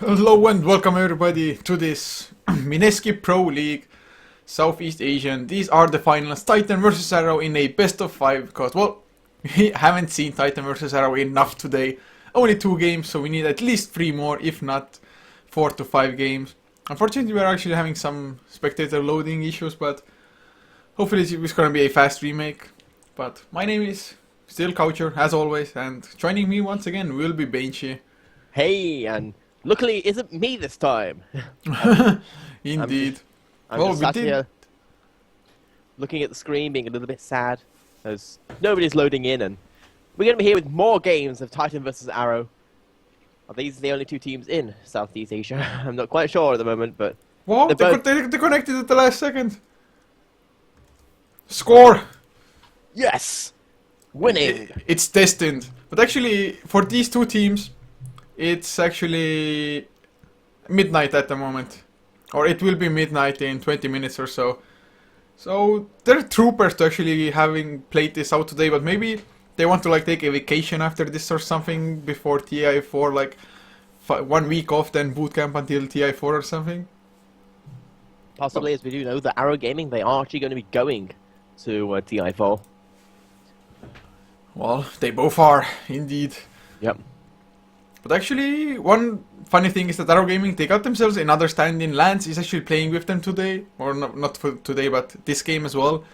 Hello and welcome everybody to this Mineski Pro League Southeast Asian. These are the finals, Titan versus Arrow in a best of 5 because, well, we haven't seen Titan versus Arrow enough today. Only 2 games, so we need at least 3 more, if not 4 to 5 games. Unfortunately, we're actually having some spectator loading issues, but hopefully it's going to be a fast remake. But my name is still Coucher, as always, and joining me once again will be Benchy. Hey, and luckily it isn't me this time. Indeed. I'm just sat here looking at the screen, being a little bit sad, as nobody's loading in, and we're going to be here with more games of Titan versus Arrow. Are these the only 2 teams in Southeast Asia? I'm not quite sure at the moment, but... Whoa, they connected at the last second. Score! Yes! Winning! It's destined. But actually, for these 2 teams, it's actually midnight at the moment. Or it will be midnight in 20 minutes or so. So, they're troopers to actually having played this out today, but maybe they want to like take a vacation after this or something before TI4, like 1 week off, then bootcamp until TI4 or something. Possibly, as we do know, the Arrow Gaming, they are actually going to be going to TI4. Well, they both are, indeed. Yep. But actually, one funny thing is that Arrow Gaming, they got themselves another stand-in. Lance is actually playing with them today. Or not for today, but this game as well.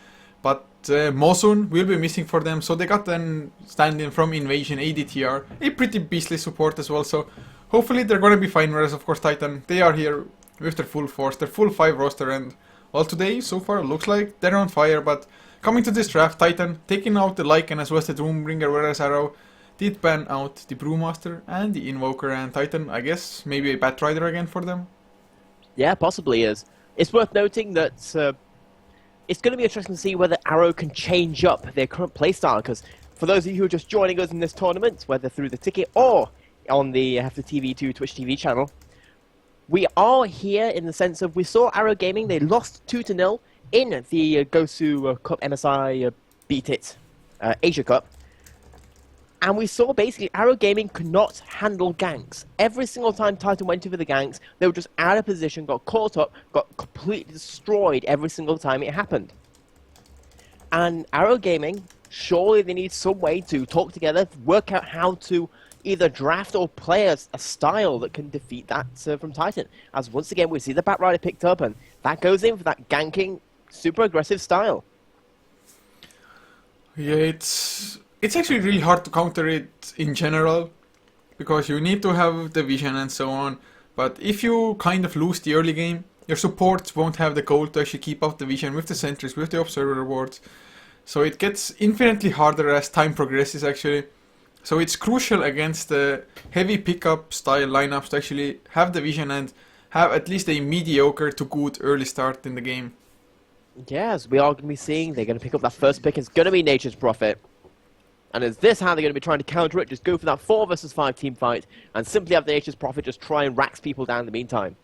But Mosun will be missing for them. So they got an stand-in from Invasion, ADTR. A pretty beastly support as well. So hopefully they're going to be fine. Whereas, of course, Titan, they are here with their full force. Their full 5 roster. And well, today, so far, looks like they're on fire. But coming to this draft, Titan taking out the Lycan as well as the Doombringer. Whereas Arrow did ban out the Brewmaster and the Invoker, and Titan, I guess, maybe a Batrider again for them? Yeah, possibly is. It's worth noting that it's going to be interesting to see whether Arrow can change up their current playstyle, because for those of you who are just joining us in this tournament, whether through the ticket or on the Heflatv 2 Twitch TV channel, we are here in the sense of we saw Arrow Gaming, they lost 2-0 in the Gosu Cup MSI Beat It Asia Cup. And we saw basically Arrow Gaming could not handle ganks. Every single time Titan went over the ganks, they were just out of position, got caught up, got completely destroyed every single time it happened. And Arrow Gaming, surely they need some way to talk together, work out how to either draft or play a style that can defeat that from Titan. As once again, we see the Batrider picked up, and that goes in for that ganking, super aggressive style. Yeah, it's actually really hard to counter it in general, because you need to have the vision and so on. But if you kind of lose the early game, your supports won't have the goal to actually keep out the vision with the sentries, with the observer rewards. So it gets infinitely harder as time progresses actually. So it's crucial against the heavy pickup style lineups to actually have the vision and have at least a mediocre to good early start in the game. Yes, we are going to be seeing they're going to pick up that first pick. It's going to be Nature's Prophet. And is this how they're going to be trying to counter it? Just go for that 4 versus 5 team fight and simply have the Nature's Prophet just try and rax people down in the meantime.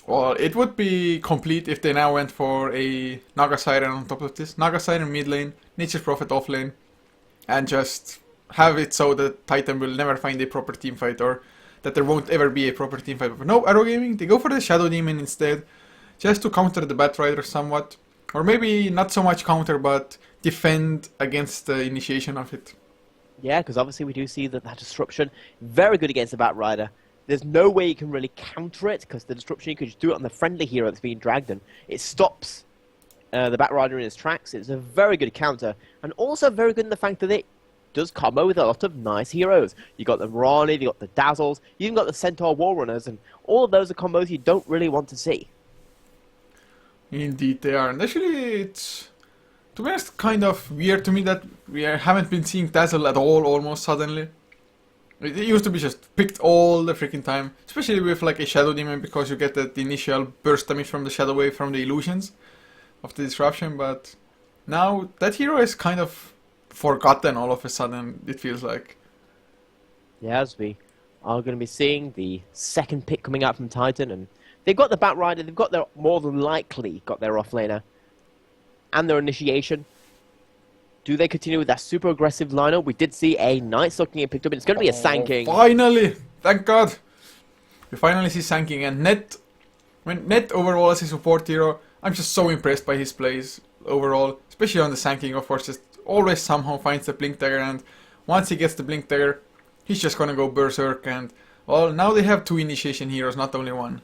Well, it would be complete if they now went for a Naga Siren on top of this. Naga Siren mid lane, Nature's Prophet off lane, and just have it so that Titan will never find a proper team fight, or that there won't ever be a proper team fight. But no, Arrow Gaming, they go for the Shadow Demon instead, just to counter the Batrider somewhat. Or maybe not so much counter, but defend against the initiation of it. Yeah, because obviously we do see that disruption, very good against the Batrider. There's no way you can really counter it, because the disruption, you could just do it on the friendly hero that's being dragged, and it stops the Batrider in his tracks. It's a very good counter, and also very good in the fact that it does combo with a lot of nice heroes. You got the Rani, you got the Dazzles, you even got the Centaur Wall Runners, and all of those are combos you don't really want to see. Indeed they are, and actually it's, to be honest, kind of weird to me that we haven't been seeing Dazzle at all almost suddenly. It used to be just picked all the freaking time, especially with like a Shadow Demon, because you get that initial burst damage from the Shadow Wave from the illusions of the disruption, but now that hero is kind of forgotten all of a sudden, it feels like. Yeah, as we are going to be seeing the second pick coming out from Titan, and they've got the Batrider, they've got their, more than likely, got their offlaner and their initiation. Do they continue with that super aggressive lineup? We did see a Night Stalking get picked up, and it's going to be a Sand King. Finally! Thank God! We finally see Sand King and Net. Net overall as a support hero, I'm just so impressed by his plays overall, especially on the Sand King, of course, just always somehow finds the Blink Dagger, and once he gets the Blink Dagger, he's just gonna go berserk, and well, now they have 2 initiation heroes, not only 1.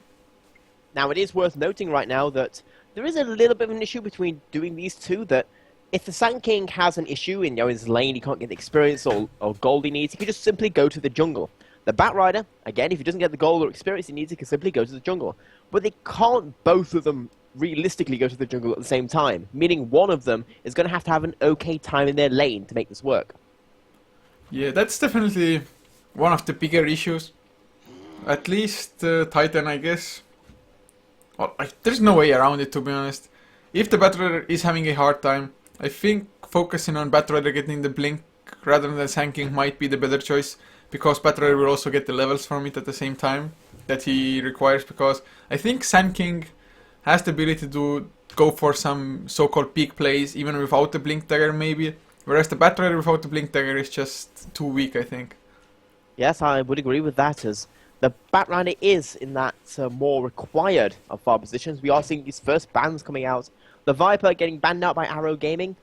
Now, it is worth noting right now that there is a little bit of an issue between doing these two, that if the Sand King has an issue in his lane, he can't get the experience or gold he needs, he can just simply go to the jungle. The Batrider, again, if he doesn't get the gold or experience he needs, he can simply go to the jungle. But they can't both of them realistically go to the jungle at the same time, meaning one of them is going to have an okay time in their lane to make this work. Yeah, that's definitely one of the bigger issues. At least Titan, I guess. Well, there's no way around it, to be honest. If the Batrider is having a hard time, I think focusing on Batrider getting the blink rather than Sand King might be the better choice, because Batrider will also get the levels from it at the same time that he requires, because I think Sand King has the ability to go for some so-called peak plays even without the Blink Dagger maybe, whereas the Batrider without the Blink Dagger is just too weak, I think. Yes, I would agree with that, as the Batrider is in that more required of far positions. We are seeing these first bans coming out. The Viper getting banned out by Arrow Gaming.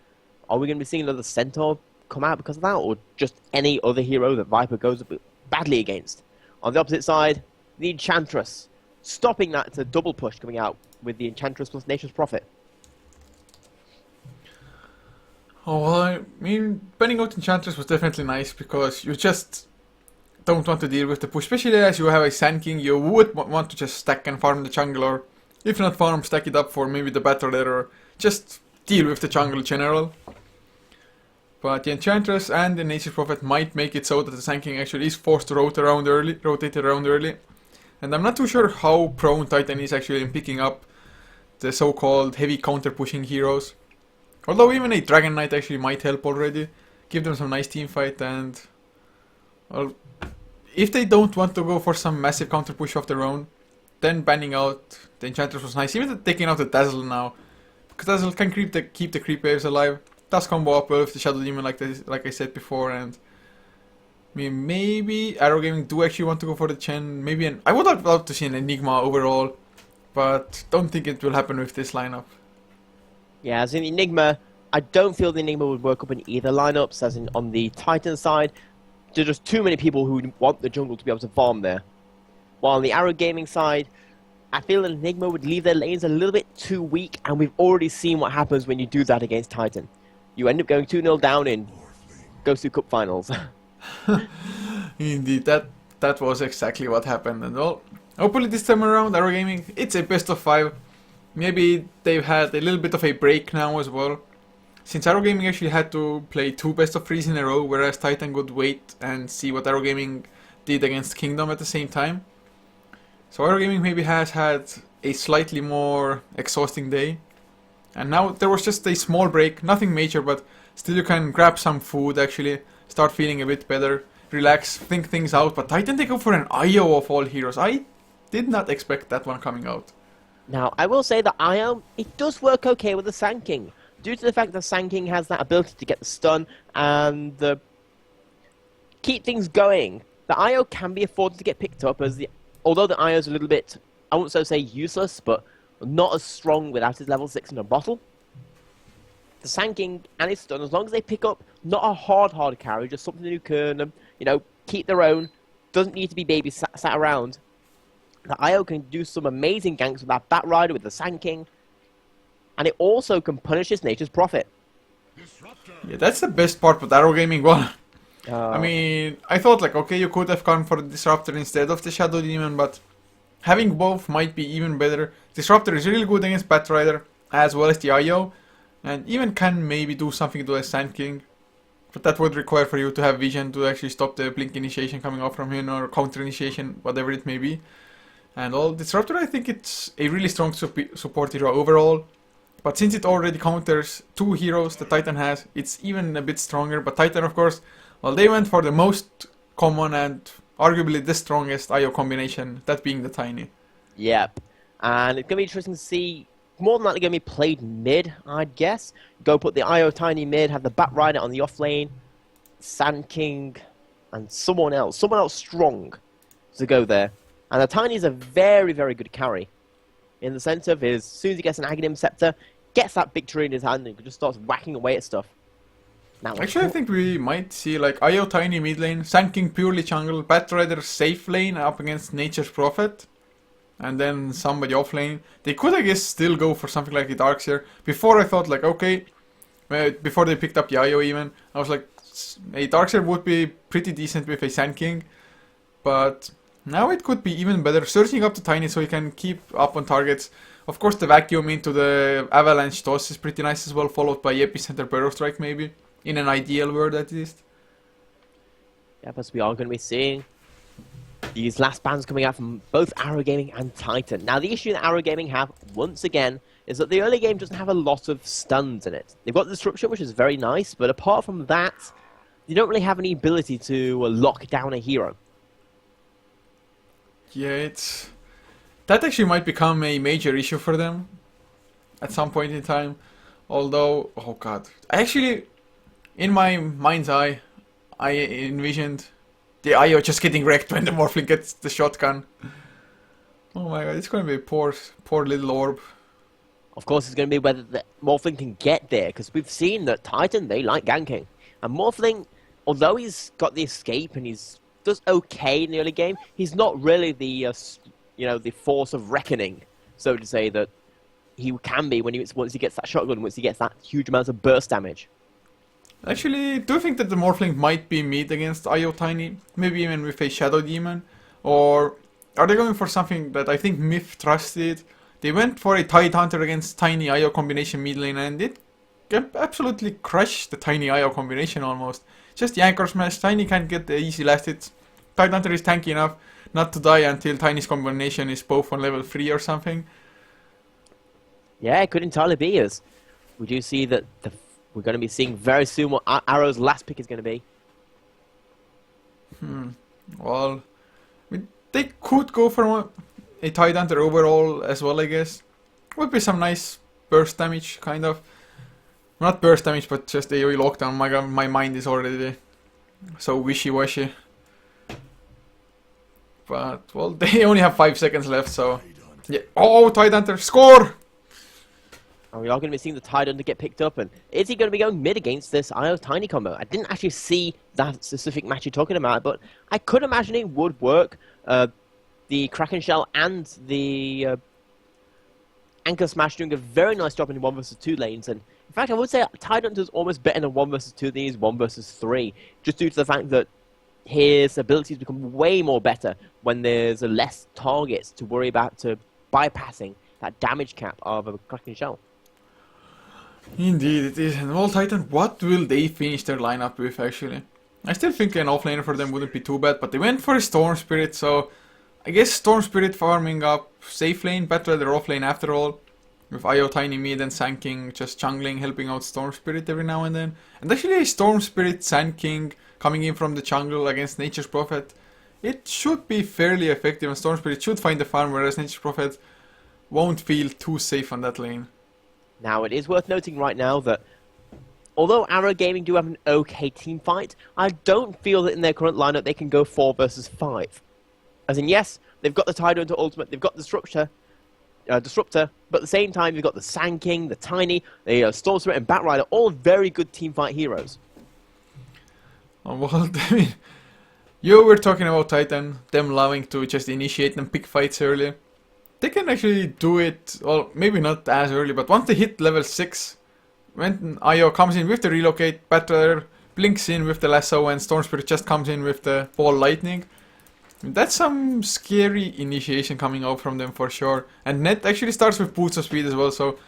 Are we going to be seeing another Centaur come out because of that, or just any other hero that Viper goes badly against? On the opposite side, the Enchantress, stopping that double push coming out with the Enchantress plus Nature's Prophet. Oh, well, I mean, banning out Enchantress was definitely nice, because you just don't want to deal with the push, especially as you have a Sand King. You would want to just stack and farm the jungle, or if not farm, stack it up for maybe the Batrider, or just deal with the jungle in general. But the Enchantress and the Nature's Prophet might make it so that the Sand King actually is forced to rotate around early. And I'm not too sure how prone Titan is actually in picking up the so-called heavy counter-pushing heroes. Although even a Dragon Knight actually might help already. Give them some nice team fight, and well, if they don't want to go for some massive counter-push of their own, then banning out the Enchantress was nice. Even taking out the Dazzle now, because Dazzle can keep the creep waves alive. Does combo up well with the Shadow Demon like I said before, and I mean, maybe Arrow Gaming do actually want to go for the Chen. Maybe I would have loved to see an Enigma overall, but don't think it will happen with this lineup. Yeah, as in Enigma, I don't feel the Enigma would work up in either lineups, as in on the Titan side, there's just too many people who want the jungle to be able to farm there. While on the Arrow Gaming side, I feel that Enigma would leave their lanes a little bit too weak, and we've already seen what happens when you do that against Titan. You end up going 2-0 down in Ghost 2 Cup finals. Indeed, that was exactly what happened. And well, hopefully this time around, Arrow Gaming, it's a best of 5. Maybe they've had a little bit of a break now as well, since Arrow Gaming actually had to play 2 best of 3s in a row, whereas Titan could wait and see what Arrow Gaming did against Kingdom at the same time. So Arrow Gaming maybe has had a slightly more exhausting day. And now there was just a small break, nothing major, but still you can grab some food actually, start feeling a bit better, relax, think things out. But Titan, they go for an IO of all heroes. I did not expect that one coming out. Now, I will say that IO, it does work okay with the Sand King, due to the fact that Sand King has that ability to get the stun and keep things going. The IO can be afforded to get picked up, although the IO is a little bit, I won't so say useless, but not as strong without his level 6 in a bottle. The Sand King and his stun, as long as they pick up, not a hard carry, just something who can, keep their own, doesn't need to be baby sat around. The IO can do some amazing ganks with that Batrider, with the Sand King, and it also can punish his Nature's Prophet. Yeah, that's the best part with Arrow Gaming 1. I mean, I thought like, okay, you could have gone for the Disruptor instead of the Shadow Demon, but having both might be even better. Disruptor is really good against Batrider, as well as the IO, and even can maybe do something to the Sand King. But that would require for you to have vision to actually stop the Blink initiation coming off from him, or counter initiation, whatever it may be. And all Disruptor, I think it's a really strong support hero overall. But since it already counters 2 heroes that Titan has, it's even a bit stronger. But Titan, of course, well, they went for the most common and arguably the strongest IO combination, that being the Tiny. Yep. And it's going to be interesting to see, more than likely going to be played mid, I'd guess. Go put the IO Tiny mid, have the Batrider on the off lane, Sand King, and someone else strong to go there. And the Tiny's a very, very good carry. In the sense of his, as soon as he gets an Aghanim Scepter, gets that big tree in his hand and just starts whacking away at stuff. Now, Actually, I think we might see like Io Tiny mid lane, Sand King purely jungle, Batrider safe lane up against Nature's Prophet, and then somebody off lane. They could, I guess, still go for something like a Darkseer. Before I thought like, okay, before they picked up the Io even, I was like, a Darkseer would be pretty decent with a Sand King, but now it could be even better. Searching up to Tiny so he can keep up on targets. Of course, the vacuum into the Avalanche toss is pretty nice as well, followed by Epicenter Burrow Strike maybe. In an ideal world, at least. Yeah, but we are going to be seeing these last bans coming out from both Arrow Gaming and Titan. Now, the issue that Arrow Gaming have, once again, is that the early game doesn't have a lot of stuns in it. They've got the Disruption, which is very nice, but apart from that, they don't really have any ability to lock down a hero. Yeah, that actually might become a major issue for them at some point in time. Although, oh god, in my mind's eye, I envisioned the Io just getting wrecked when the Morphling gets the shotgun. Oh my god, it's going to be a poor little orb. Of course, it's going to be whether the Morphling can get there, because we've seen that Titan, they like ganking. And Morphling, although he's got the escape and he's does okay in the early game, he's not really the, the force of reckoning, so to say, that he can be once he gets that shotgun, once he gets that huge amount of burst damage. Actually, do you think that the Morphling might be mid against Io Tiny? Maybe even with a Shadow Demon? Or are they going for something that I think Myth trusted? They went for a Tidehunter against Tiny Io combination mid lane and it absolutely crushed the Tiny Io combination almost. Just the Anchor Smash, Tiny can't get the easy last hits. Tidehunter is tanky enough not to die until Tiny's combination is both on level 3 or something. Yeah, it could entirely be as we do see that we're going to be seeing very soon what Arrow's last pick is going to be. Well, they could go for a Tidehunter overall as well, I guess. Would be some nice burst damage, kind of. Not burst damage, but just AoE lockdown. My god, my mind is already so wishy-washy. But, well, they only have 5 seconds left, so... Yeah. Oh, Tidehunter, score! And we are going to be seeing the Tidehunter get picked up, and is he going to be going mid against this Io Tiny combo? I didn't actually see that specific match you're talking about, but I could imagine it would work. The Kraken Shell and the Anchor Smash doing a very nice job in 1 versus 2 lanes, and in fact I would say Tidehunter's almost better in 1 versus 2 than he is 1 versus 3, just due to the fact that his abilities become way more better when there's less targets to worry about to bypassing that damage cap of a Kraken Shell. Indeed it is. And well, Titan, what will they finish their lineup with actually? I still think an offlaner for them wouldn't be too bad, but they went for a Storm Spirit, so I guess Storm Spirit farming up safe lane, better their offlane after all. With Io Tiny mid and Sand King just jungling, helping out Storm Spirit every now and then. And actually a Storm Spirit Sand King coming in from the jungle against Nature's Prophet, it should be fairly effective, and Storm Spirit should find the farm, whereas Nature's Prophet won't feel too safe on that lane. Now, it is worth noting right now that although Arrow Gaming do have an okay team fight, I don't feel that in their current lineup they can go 4 versus 5. As in, yes, they've got the Tidehunter ultimate, they've got the Disruptor, but at the same time, you've got the Sand King, the Tiny, the Storm Spirit, and Batrider, all very good team fight heroes. Oh, well, I mean, you were talking about Titan, them loving to just initiate and pick fights early. They can actually do it, well, maybe not as early, but once they hit level 6, when Io comes in with the relocate, Batrider blinks in with the lasso, and Storm Spirit just comes in with the ball lightning. That's some scary initiation coming out from them for sure. And Net actually starts with boots of speed as well, so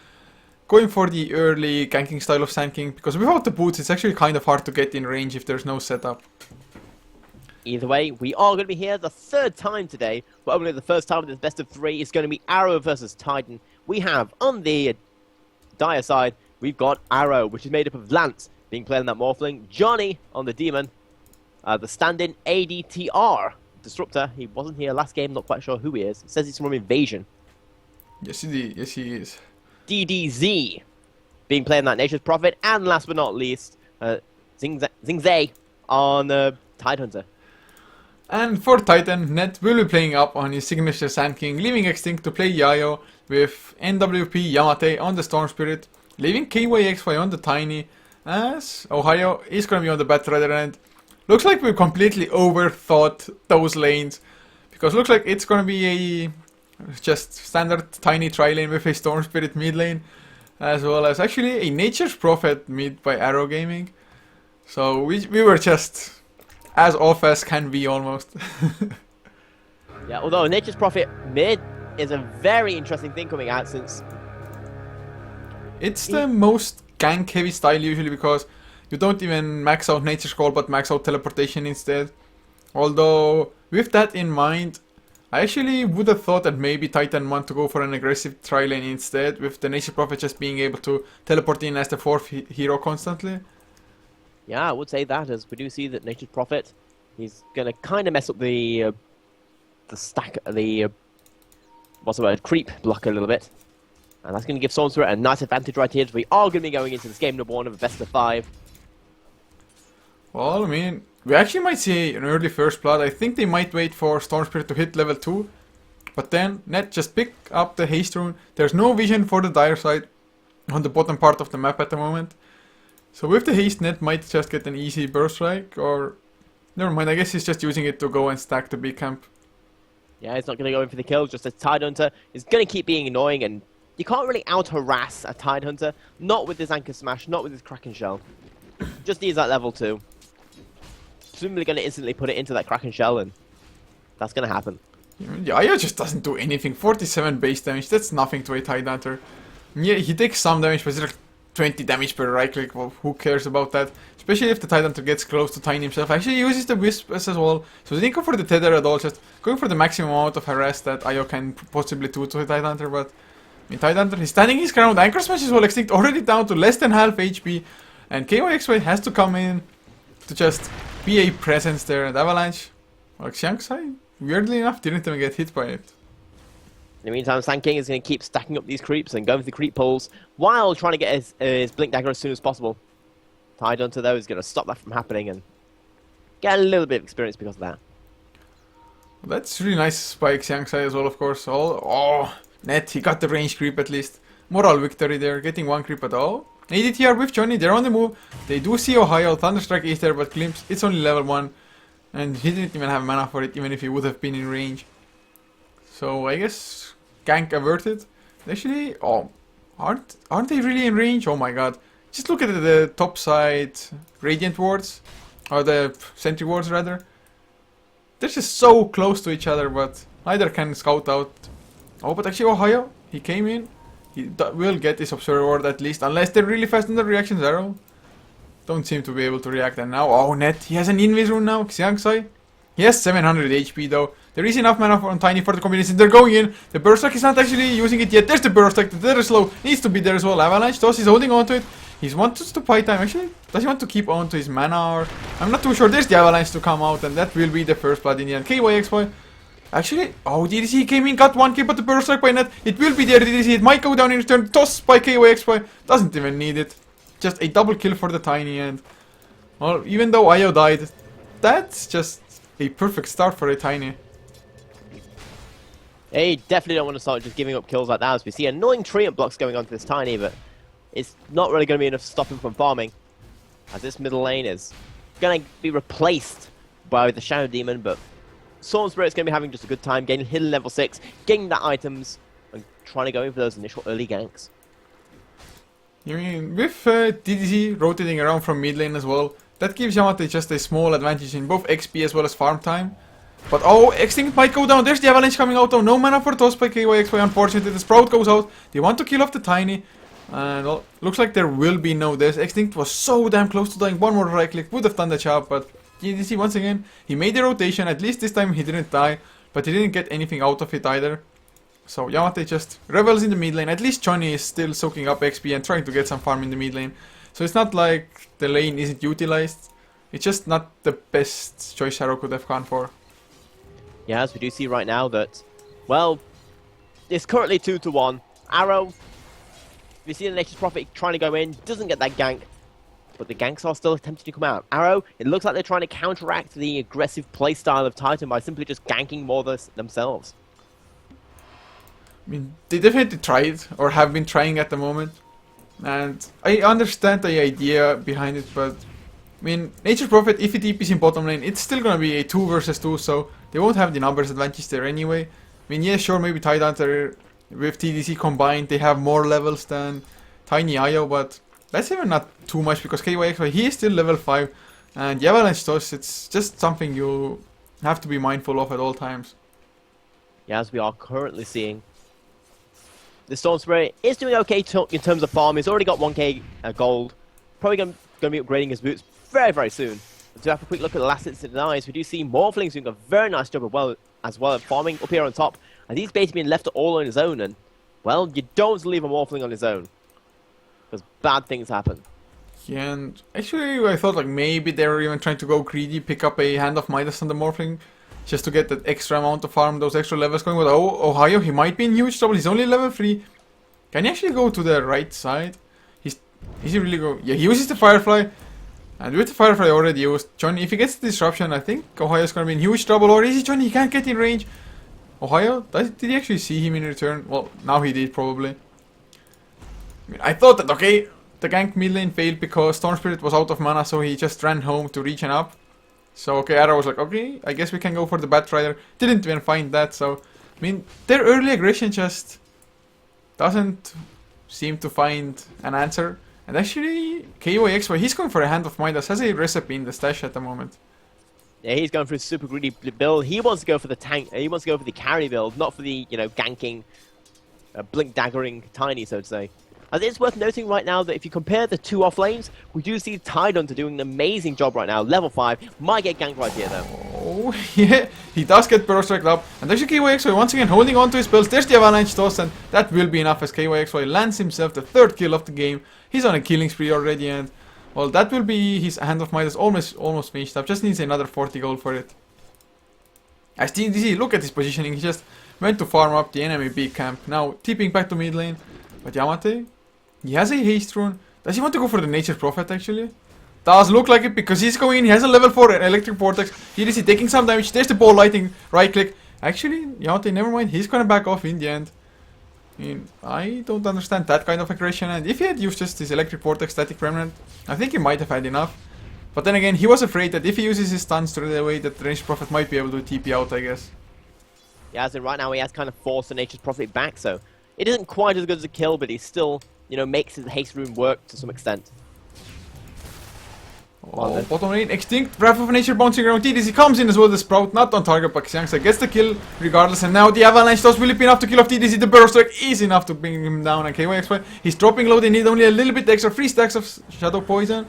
going for the early ganking style of Sand King, because without the boots it's actually kind of hard to get in range if there's no setup. Either way, we are going to be here the 3rd time today, but only the first time of this best of 3 is going to be Arrow versus Titan. We have, on the Dire side, we've got Arrow, which is made up of Lance, being played on that Morphling, Johnny on the Demon, the stand-in ADTR, Disruptor. He wasn't here last game, not quite sure who he is. It says he's from Invasion. Yes, he is. DDZ, being played on that Nature's Prophet, and last but not least, Zingzay on Tidehunter. And for Titan, Net will be playing up on his signature Sand King, leaving Extinct to play Yayo with NWP Yamate on the Storm Spirit, leaving KYXY on the Tiny, as Ohio is going to be on the Batrider end. Looks like we completely overthought those lanes, because looks like it's going to be a just standard Tiny tri-lane with a Storm Spirit mid lane, as well as actually a Nature's Prophet mid by Arrow Gaming. So we were just as off as can be almost. Yeah, although Nature's Prophet mid is a very interesting thing coming out, since it's the most gank heavy style usually, because you don't even max out Nature's Call but max out Teleportation instead. Although with that in mind, I actually would have thought that maybe Titan want to go for an aggressive tri-lane instead, with the Nature's Prophet just being able to teleport in as the fourth hero constantly. yeah, I would say that, as we do see that Nature's Prophet, he's gonna kind of mess up the stack, what's the word, creep block a little bit, and that's gonna give Sorcerer a nice advantage right here. As we are gonna be going into this game number 1 of a best of 5. Well, I mean, we actually might see an early first blood. I think they might wait for Storm Spirit to hit level 2, but then Net just pick up the haste rune. There's no vision for the dire side on the bottom part of the map at the moment. So with the haste, Net might just get an easy burst strike, or never mind, I guess he's just using it to go and stack the big camp. Yeah, he's not going to go in for the kills, just a Tidehunter is going to keep being annoying, and you can't really out-harass a Tidehunter, not with his Anchor Smash, not with his Kraken Shell. Just needs that level 2. Presumably going to instantly put it into that Kraken Shell, and that's going to happen. Yayo just doesn't do anything. 47 base damage, that's nothing to a Tidehunter. Yeah, he takes some damage, but it's like 20 damage per right click. Well, who cares about that? Especially if the Tidehunter gets close to Tiny himself. Actually uses the Wisp as well. So they didn't go for the tether at all, just going for the maximum amount of harass that Ayo can possibly do to a Tidehunter. But I mean, Tidehunter, he's standing his ground. Anchor Smash is well Extinct, already down to less than half HP. And KYXY has to come in to just be a presence there. And Avalanche, well, Xiangsai, weirdly enough, didn't even get hit by it. In the meantime, Sand King is going to keep stacking up these creeps and going for the creep pulls while trying to get his Blink Dagger as soon as possible. Tidehunter, though, is going to stop that from happening and get a little bit of experience because of that. That's really nice by Xiangsai as well, of course. Oh, Net, he got the range creep at least. Moral victory there, getting one creep at all. ADTR with Johnny, they're on the move. They do see Ohio, Thunderstrike is there, but Glimpse, it's only level 1. And he didn't even have mana for it, even if he would have been in range. So I guess gank averted. Actually, aren't they really in range? Oh my god. Just look at the top side Radiant wards, or the Sentry wards rather. They're just so close to each other, but neither can scout out. Oh, but actually Ohio, he came in. He will get his Observer ward at least, unless they're really fast on the reactions arrow. Don't seem to be able to react, and now, oh Net, he has an Invis rune now, Xiangsai. He has 700 HP though. There is enough mana on Tiny for the combination. They're going in. The Burst Strike is not actually using it yet. There's the Burst Strike. The Tether Slow needs to be there as well. Avalanche, Toss is holding on to it. He wants to buy time. Actually, does he want to keep on to his mana? Or I'm not too sure. There's the Avalanche to come out, and that will be the first blood in the end. KYXY. Actually, oh, DDC came in, got 1k, but the Burst Strike by Net. It will be there, DDC. It might go down in return. Toss by KYXY. Doesn't even need it. Just a double kill for the Tiny, and well, even though Ayo died, that's just a perfect start for a Tiny. They definitely don't want to start just giving up kills like that, as we see annoying treant blocks going on to this Tiny, but it's not really going to be enough to stop him from farming, as this middle lane is going to be replaced by the Shadow Demon, but Storm Spirit's going to be having just a good time, getting hidden level 6, getting the items, and trying to go in for those initial early ganks. You mean, with DDC rotating around from mid lane as well, that gives Yamate just a small advantage in both XP as well as farm time. But oh, Extinct might go down. There's the Avalanche coming out though. No mana for Toss by KYXY, unfortunately. The Sprout goes out. They want to kill off the Tiny. And well, looks like there will be no death. Extinct was so damn close to dying. One more right click would have done the job. But DDC once again, he made the rotation. At least this time he didn't die. But he didn't get anything out of it either. So Yamate just revels in the mid lane. At least Johnny is still soaking up XP and trying to get some farm in the mid lane. So it's not like the lane isn't utilized. It's just not the best choice Arrow could have gone for. Yeah, as we do see right now that, well, it's currently 2-1. Arrow, we see the Nature's Prophet trying to go in, doesn't get that gank. but the ganks are still attempting to come out. Arrow, it looks like they're trying to counteract the aggressive playstyle of Titan by simply just ganking more themselves. I mean, they definitely tried, or have been trying at the moment. And I understand the idea behind it, but I mean, Nature's Prophet, if it TPs in bottom lane, it's still gonna be a 2 versus 2, so they won't have the numbers advantage there anyway. I mean, yeah, sure, maybe Tidehunter with TDC combined, they have more levels than Tiny IO, but that's even not too much because KYXY, he is still level 5, and the Avalanche Toss, it's just something you have to be mindful of at all times. Yeah, as we are currently seeing. The Storm Spirit is doing okay in terms of farm. He's already got 1k gold. Probably going to be upgrading his boots very, very soon. But to have a quick look at the last incident eyes, we do see Morphling's doing a very nice job as well at farming up here on top. And he's basically been left all on his own. And, well, you don't leave a Morphling on his own, because bad things happen. Yeah, and actually I thought like maybe they were even trying to go greedy, pick up a Hand of Midas on the Morphling, just to get that extra amount of farm, those extra levels going. But oh, Ohio, he might be in huge trouble. He's only level 3. Can he actually go to the right side? Is he really go? Yeah, he uses the Firefly. And with the Firefly already used, Johnny, if he gets the disruption, I think Ohio's gonna be in huge trouble. Or is he Johnny? He can't get in range. Ohio? Did he actually see him in return? Well, now he did probably. I mean, I thought that, okay, the gank mid lane failed because Storm Spirit was out of mana, so he just ran home to regen up. So, okay, Arrow was like, okay, I guess we can go for the Batrider. Didn't even find that, so, I mean, their early aggression just doesn't seem to find an answer. And actually, KYXY, he's going for a Hand of Midas, has a recipe in the stash at the moment. Yeah, he's going for a super greedy build. He wants to go for the tank. He wants to go for the carry build, not for the, ganking, blink daggering Tiny, so to say. And it's worth noting right now that if you compare the two off lanes, we do see Tidehunter doing an amazing job right now. Level 5, might get ganked right here though. Oh, yeah, he does get burst tracked up. And there's KYXY once again holding on to his spells. There's the Avalanche Toss, and that will be enough as KYXY lands himself the 3rd kill of the game. He's on a killing spree already, and well, that will be his Hand of Midas almost finished up. Just needs another 40 gold for it. As TDC, look at his positioning. He just went to farm up the enemy big camp. Now tipping back to mid lane. But Yamate, he has a haste rune. Does he want to go for the Nature's Prophet actually? Does look like it because he's going in. He has a level 4 electric vortex. TDC taking some damage. There's the ball lighting. Right click. Actually, Yamate, never mind. He's gonna back off in the end. I mean, I don't understand that kind of aggression, and if he had used just his electric vortex static remnant, I think he might have had enough. But then again, he was afraid that if he uses his stun straight away, that the Nature's Prophet might be able to TP out, I guess. Yeah, as in right now he has kind of forced the Nature's Prophet back, so it isn't quite as good as a kill, but he still, makes his haste rune work to some extent. Oh, bottom lane, Extinct, Breath of Nature bouncing around. TDC comes in as well, the Sprout, not on target, but Xiangsa gets the kill regardless. And now the Avalanche Toss will be enough to kill off TDC. The Burst Strike is enough to bring him down. And KYXY, he's dropping low, they need only a little bit extra. 3 stacks of Shadow Poison.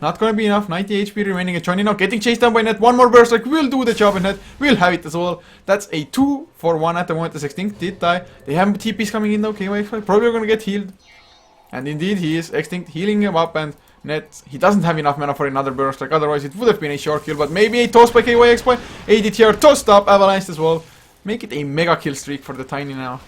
Not gonna be enough, 90 HP remaining. Johnny now getting chased down by Net. One more Burst Strike will do the job, and Net will have it as well. That's a 2 for 1 at the moment as Extinct did die. They have TPs coming in though, KYXY, probably gonna get healed. And indeed he is. Extinct healing him up, and Net, he doesn't have enough mana for another burst strike, otherwise it would have been a short kill, but maybe a toss by KYXY. ADTR tossed up, Avalanche as well. Make it a mega kill streak for the Tiny now.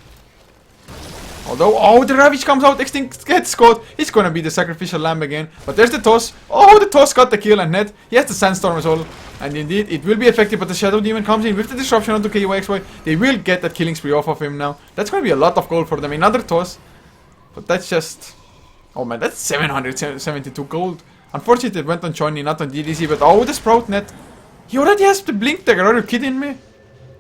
Although, oh, the Ravage comes out, Extinct gets caught. It's gonna be the Sacrificial Lamb again, but there's the toss. Oh, the toss got the kill, and Net, he has the Sandstorm as well. And indeed, it will be effective, but the Shadow Demon comes in with the disruption onto KYXY. They will get that killing spree off of him now. That's gonna be a lot of gold for them. Another toss, but that's just... Oh man, that's 772 gold. Unfortunately, it went on Johnny, not on DDC, but oh, the Sprout Net. He already has the Blink Dagger, are you kidding me?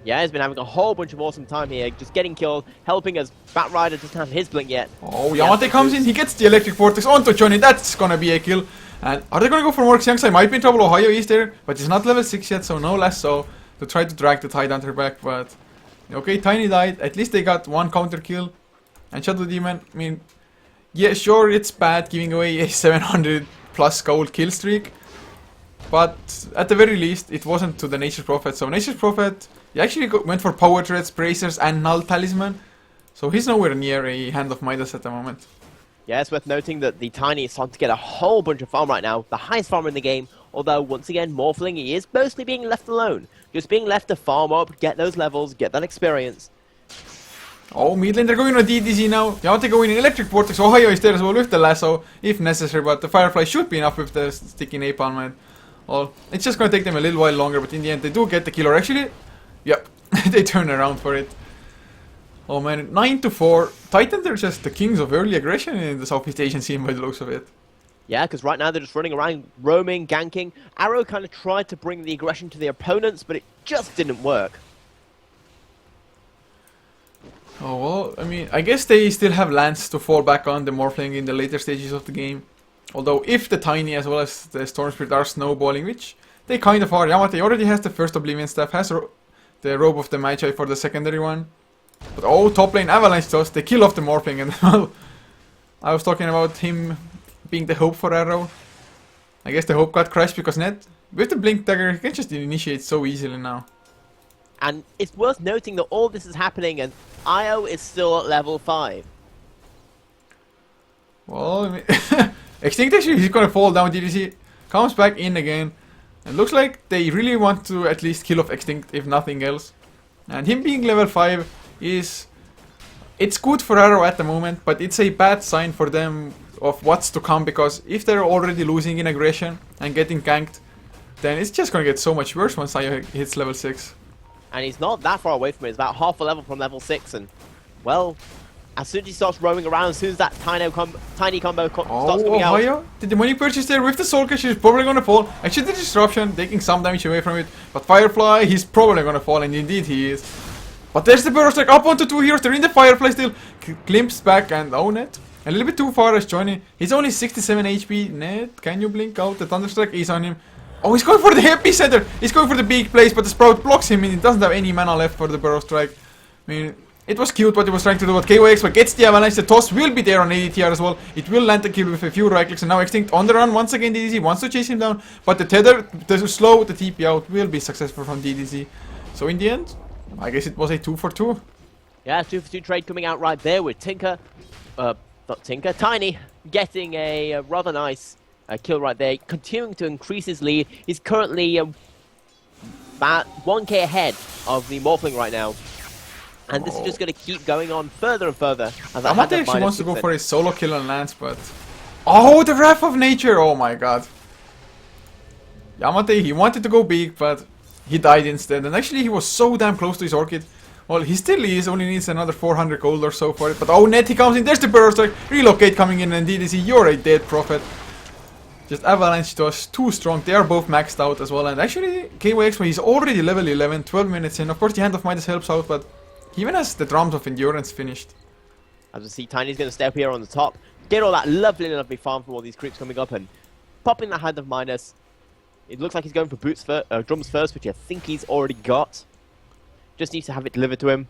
Yeah, he's been having a whole bunch of awesome time here, just getting killed, helping us. Batrider doesn't have his Blink yet. Oh, Yamate comes in, he gets the Electric Vortex onto Johnny, that's gonna be a kill. And are they gonna go for more Xiangsa? Might be in trouble, Ohio is there, but he's not level 6 yet, so no less so to try to drag the Tidehunter back, but... Okay, Tiny died, at least they got one counter kill. And Shadow Demon, I mean... Yeah, sure, it's bad giving away a 700 plus gold kill streak, but at the very least, it wasn't to the Nature's Prophet. So Nature's Prophet, he actually went for Power Threads, Bracers, and Null Talisman, so he's nowhere near a Hand of Midas at the moment. Yeah, it's worth noting that the Tiny is starting to get a whole bunch of farm right now, the highest farmer in the game, although once again, Morphling, he is mostly being left alone, just being left to farm up, get those levels, get that experience. Oh, mid lane, they're going on DDZ now. Yamate going in Electric Vortex. Ohio is there as well with the lasso, if necessary, but the Firefly should be enough with the sticky napalm, man. Well, it's just gonna take them a little while longer, but in the end, they do get the kill. Or actually, yep, they turn around for it. Oh man, 9-4. Titan, they're just the kings of early aggression in the Southeast Asian scene by the looks of it. Yeah, because right now they're just running around, roaming, ganking. Arrow kind of tried to bring the aggression to the opponents, but it just didn't work. Oh well, I mean, I guess they still have Lance to fall back on the Morphling in the later stages of the game. Although, if the Tiny as well as the Storm Spirit are snowballing, which they kind of are. Yamate already has the first Oblivion Staff, has the Robe of the Magi for the secondary one. But oh, top lane Avalanche toss, they kill off the Morphling, and well, I was talking about him being the hope for Arrow. I guess the hope got crushed because Ned, with the Blink Dagger, he can just initiate so easily now. And it's worth noting that all this is happening and Io is still at level 5. Well, I mean, Extinct actually, he's gonna fall down. DDC comes back in again. It looks like they really want to at least kill off Extinct, if nothing else. And him being level 5 is... It's good for Arrow at the moment, but it's a bad sign for them of what's to come, because if they're already losing in aggression and getting ganked, then it's just gonna get so much worse once Io hits level 6. And he's not that far away from it. It's about half a level from level 6. And, well, as soon as he starts roaming around, as soon as that tiny combo starts coming out... Ohio? Did the money purchase there with the Soul Cash? He's probably gonna fall. Actually, the Disruption, taking some damage away from it. But Firefly, he's probably gonna fall, and indeed he is. But there's the Burrow Strike up onto 2 heroes. They're in the Firefly still. Glimpse back and own it. A little bit too far as joining. He's only 67 HP. Ned, can you blink out? The Thunderstrike is on him. Oh, he's going for the epicenter. He's going for the big place, but the Sprout blocks him, and he doesn't have any mana left for the Burrow Strike. I mean, it was cute what he was trying to do, but KYX gets the Avalanche. The toss will be there on ADTR as well. It will land the kill with a few right clicks, and now Extinct on the run once again. DDZ wants to chase him down, but the tether, the slow, the TP out will be successful from DDZ. So in the end, I guess it was a 2 for 2. Yeah, 2 for 2 trade coming out right there with Tinker, not Tinker, Tiny, getting a rather nice kill right there, continuing to increase his lead. He's currently about 1k ahead of the Morphling right now. And this is just going to keep going on further and further. Yamate actually wants to go for a solo kill on Lance, but... Oh, the Wrath of Nature! Oh my god. Yamate, he wanted to go big, but he died instead. And actually, he was so damn close to his Orchid. Well, he still is, only needs another 400 gold or so for it. But oh, Net, he comes in, there's the Burrow Strike. Relocate coming in, and DDC, you're a dead prophet. Just Avalanche toss, too strong. They are both maxed out as well. And actually, KYX, he's already level 11, 12 minutes in. Of course, the Hand of Midas helps out, but he even has the Drums of Endurance finished. As we see, Tiny's going to step here on the top, get all that lovely farm from all these creeps coming up, and popping the Hand of Midas. It looks like he's going for drums first, which I think he's already got. Just needs to have it delivered to him.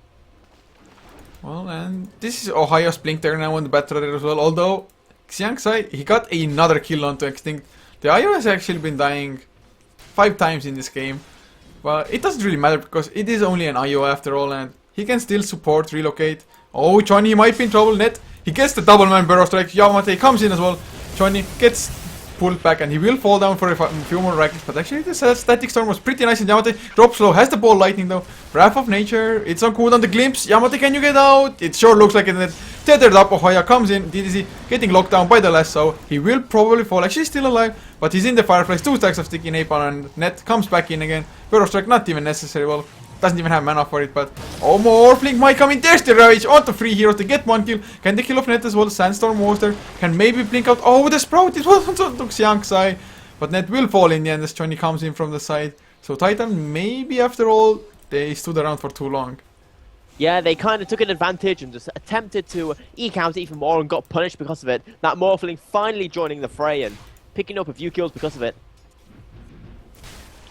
Well, and this is Ohio's Blink there now on the Battle as well. Although, Xiangsai, he got another kill onto Extinct. The IO has actually been dying 5 times in this game. But it doesn't really matter because it is only an IO after all, and he can still support, relocate. Oh, Johnny might be in trouble. Net, he gets the double man Burrow Strike. Yamate comes in as well. Johnny gets pulled back and he will fall down for a few more rackets. But actually, this Static Storm was pretty nice, and Yamate drops low. Has the ball lightning though. Wrath of Nature, it's on cooldown. The Glimpse. Yamate, can you get out? It sure looks like it. Tethered up, Ohio comes in. DDZ getting locked down by the lasso. He will probably fall. Actually, still alive, but he's in the Fireflies. 2 stacks of sticky napalm, and Net comes back in again. Burrow Strike not even necessary. Well, doesn't even have mana for it, but oh, more Blink might come in. There's the Ravage onto 3 heroes to get 1 kill. Can they kill off Net as well? Sandstorm Monster can maybe blink out. Oh, the Sprout, it was onto Xiangsai, but Net will fall in the end as Johnny comes in from the side. So Titan, maybe after all, they stood around for too long. Yeah, they kind of took an advantage and just attempted to eke out even more and got punished because of it. That Morphling finally joining the fray and picking up a few kills because of it.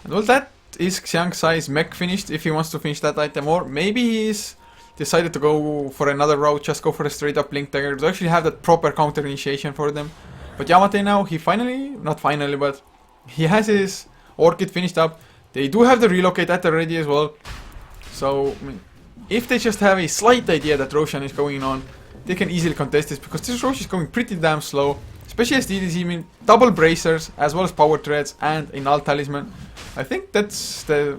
And well, that is Xiangsai's mech finished, if he wants to finish that item, or maybe he's decided to go for another route, just go for a straight up Blink Dagger to actually have that proper counter initiation for them. But Yamate now, he finally, not finally, but he has his Orchid finished up. They do have the relocate at the ready as well. So, I mean, if they just have a slight idea that Roshan is going on, they can easily contest this, because this Roshan is going pretty damn slow. Especially as DDZ, I mean, double bracers, as well as power threads, and a null talisman. I think that's the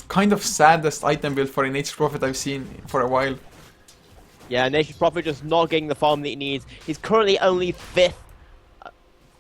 kind of saddest item build for a Nature's Prophet I've seen for a while. Yeah, Nature's Prophet just not getting the farm that he needs. He's currently only 5th.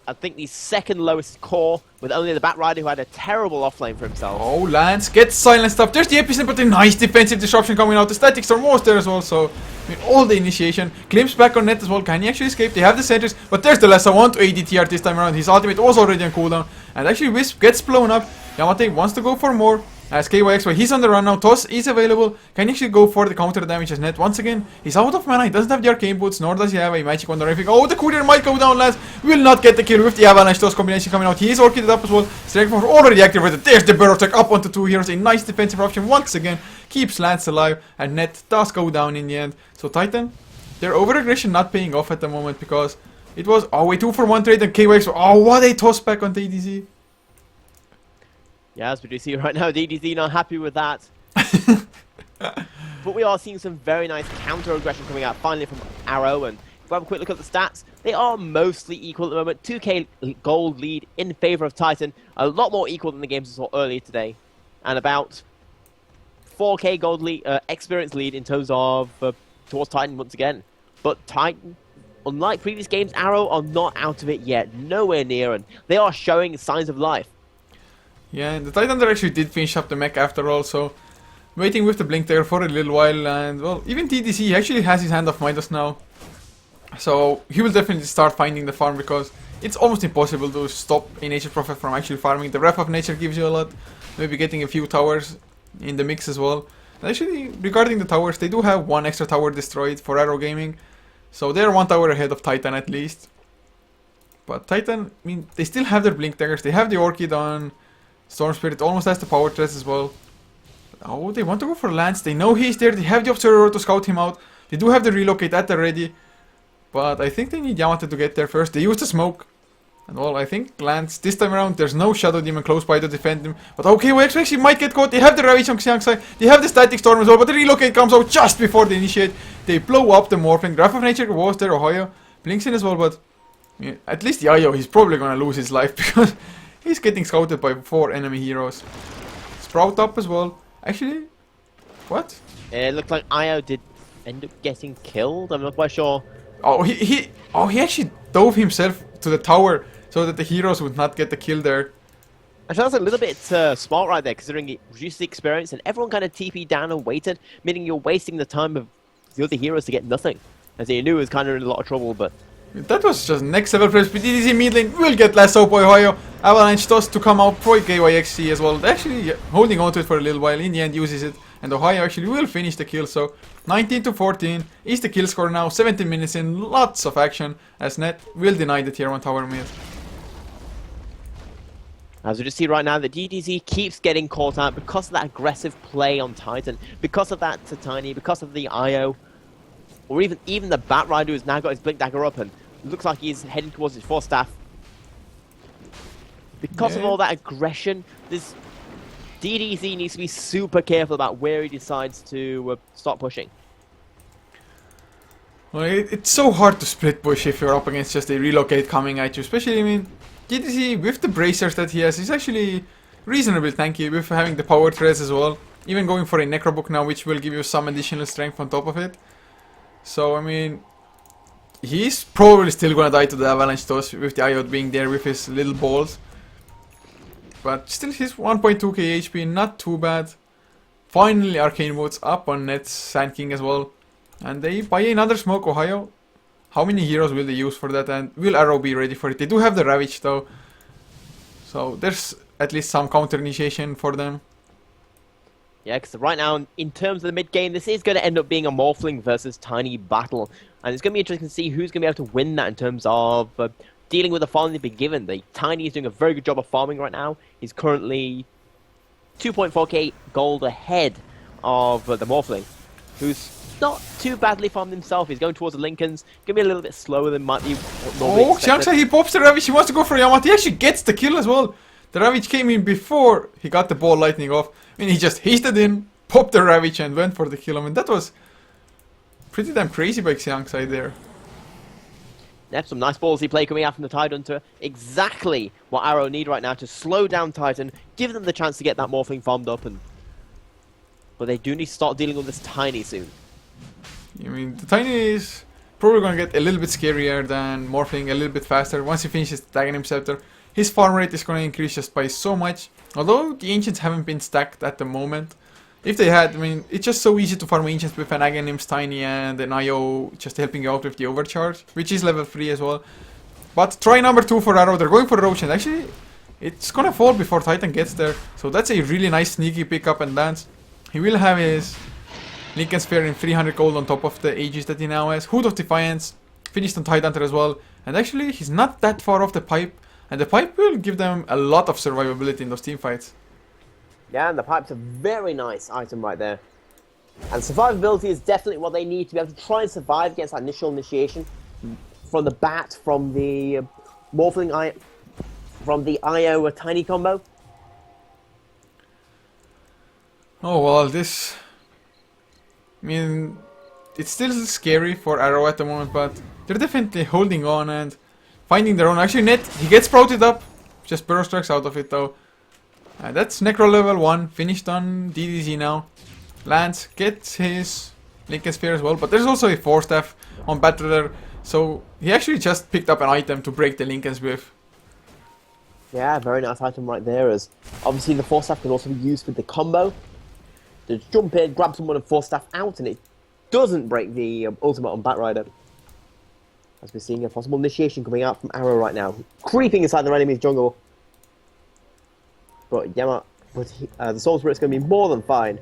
I think the 2nd lowest core, with only the Batrider who had a terrible offlane for himself. Oh, Lance gets silenced up. There's the epicenter, but a nice defensive disruption coming out. The static storm was there as well, so I mean, all the initiation. Glimpse back on net as well. Can he actually escape? They have the sentries, but there's the lesser one to ADTR this time around. His ultimate was already on cooldown, and actually Wisp gets blown up. Yamate wants to go for more. As KYX, he's on the run now. Toss is available. Can he actually go for the counter damage as net once again? He's out of mana. He doesn't have the arcane boots, nor does he have a magic wand or anything. Oh, the courier might go down, lads. Will not get the kill with the avalanche toss combination coming out. He is orchided up as well. Strength force already activated. There's the burrow tech up onto 2 heroes. A nice defensive option once again. Keeps Lance alive, and net does go down in the end. So Titan, their over aggression not paying off at the moment because it was a 2-for-1 trade and KYX. Oh, what a toss back on the ADZ. Yeah, as we do see right now, DDZ not happy with that. But we are seeing some very nice counter-aggression coming out finally from Arrow. And if we have a quick look at the stats, they are mostly equal at the moment. 2k gold lead in favor of Titan. A lot more equal than the games we saw earlier today. And about 4k gold lead, experience lead in terms of towards Titan once again. But Titan, unlike previous games, Arrow are not out of it yet. Nowhere near, and they are showing signs of life. Yeah, and the Titan actually did finish up the mech after all, so waiting with the blink there for a little while, and well, even TDC actually has his hand off Midas now. So he will definitely start finding the farm because it's almost impossible to stop a Nature Prophet from actually farming. The Wrath of Nature gives you a lot, maybe getting a few towers in the mix as well. And actually, regarding the towers, they do have 1 extra tower destroyed for Arrow Gaming, so they're 1 tower ahead of Titan at least. But Titan, I mean, they still have their blink daggers, they have the Orchid on Storm Spirit, almost has the power threats as well. Oh, they want to go for Lance. They know he's there. They have the Observer to scout him out. They do have the relocate at the ready. But I think they need Yamate to get there first. They use the smoke. And well, I think Lance, this time around, there's no Shadow Demon close by to defend him. But okay, we actually might get caught. They have the Ravage on Xiang's side. They have the Static Storm as well. But the relocate comes out just before they initiate. They blow up the Morphling. Wrath of Nature was there. Ohio blinks in as well. But yeah, at least the Io, he's probably going to lose his life because he's getting scouted by 4 enemy heroes. Sprout up as well. Actually, what? It looked like Io did end up getting killed. I'm not quite sure. Oh, he actually dove himself to the tower so that the heroes would not get the kill there. Actually, that's a little bit smart right there, considering it reduces the experience and everyone kind of TP'd down and waited, meaning you're wasting the time of the other heroes to get nothing. As he knew he was kind of in a lot of trouble, but that was just next level press. But DDZ mid lane will get lasso by Ohio. Avalanche toss to come out for KYXC as well. Actually, yeah, holding on to it for a little while. In the end, uses it. And Ohio actually will finish the kill. So 19 to 14 is the kill score now. 17 minutes in. Lots of action. As Net will deny the tier 1 tower mid. as we just see right now, the DDZ keeps getting caught out because of that aggressive play on Titan, because of that Titani, because of the IO, or even the Batrider who's now got his Blink Dagger up and looks like he's heading towards his 4 staff. Because of all that aggression, this DDZ needs to be super careful about where he decides to start pushing. Well, it's so hard to split push if you're up against just a relocate coming at you, especially, I mean, DDZ with the bracers that he has is actually reasonably tanky with having the power threads as well. Even going for a Necrobook now, which will give you some additional strength on top of it. So, I mean, he's probably still gonna die to the Avalanche toss with the IOT being there with his little balls. But still, he's 1.2k HP, not too bad. Finally, Arcane Boots up on Net's Sand King as well. And they buy another smoke, Ohio. How many heroes will they use for that? And will Arrow be ready for it? They do have the Ravage though. So there's at least some counter initiation for them. Yeah, because right now, in terms of the mid game, this is going to end up being a Morphling versus Tiny battle. And it's going to be interesting to see who's going to be able to win that in terms of dealing with the farm they've been given. The Tiny is doing a very good job of farming right now. He's currently 2.4k gold ahead of the Morphling, who's not too badly farmed himself. He's going towards the Lincolns. Going to be a little bit slower than might be normally expected. Xiangsa, he pops the Ravage. He wants to go for Yamate. He actually gets the kill as well. The Ravage came in before he got the ball lightning off. I mean, he just hasted in, popped the Ravage and went for the kill. I mean, that was pretty damn crazy by Xiangsa there. Yep, some nice ballsy play coming out from the Tidehunter. Exactly what Arrow need right now to slow down Titan, give them the chance to get that Morphling farmed up. But they do need to start dealing with this Tiny soon. I mean, the Tiny is probably gonna get a little bit scarier than Morphling, a little bit faster. Once he finishes the Aghanim Scepter, his farm rate is gonna increase just by so much. Although the Ancients haven't been stacked at the moment. If they had, I mean, it's just so easy to farm Ancients with an Aghanim's Tiny and an IO just helping you out with the Overcharge, which is level 3 as well. But try number 2 for Arrow, they're going for Roach, and actually, it's gonna fall before Titan gets there. So that's a really nice sneaky pickup and dance. He will have his Lincoln Sphere in 300 gold on top of the Aegis that he now has. Hood of Defiance, finished on Tidehunter as well. And actually, he's not that far off the pipe. And the pipe will give them a lot of survivability in those team fights. Yeah, and the pipe's a very nice item right there. And survivability is definitely what they need to be able to try and survive against that initial initiation. From the Bat, from the Morphling, from the IO Tiny combo. Oh well, this... I mean, it's still scary for Arrow at the moment, but they're definitely holding on and finding their own. Actually, Net, he gets sprouted up. Just Burrow Strikes out of it though. That's Necro level 1, finished on DDZ now. Lance gets his Lincoln Sphere as well, but there's also a 4-staff on Battler, so he actually just picked up an item to break the Lincolns with. Yeah, very nice item right there, as obviously the 4-staff can also be used with the combo. To jump in, grab someone and 4-staff out, and it doesn't break the ultimate on Batrider. As we're seeing a possible initiation coming out from Arrow right now, creeping inside their enemy's jungle. But Yama, the Soul Spirit's going to be more than fine.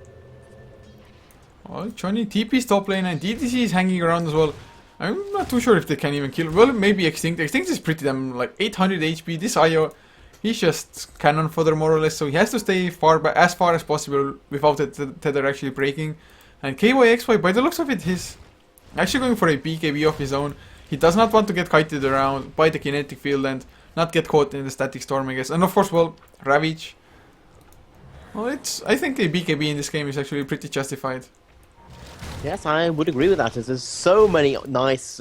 Oh, Johnny TP's top lane and DTC is hanging around as well. I'm not too sure if they can even kill. Well, maybe Extinct. Extinct is pretty damn, like 800 HP. This IO, he's just cannon fodder more or less, so he has to stay as far as possible without the tether actually breaking. And KYXY, by the looks of it, he's actually going for a BKB of his own. He does not want to get kited around by the kinetic field and not get caught in the static storm, I guess. And of course, well, Ravage. Well, I think a BKB in this game is actually pretty justified. Yes, I would agree with that, as there's so many nice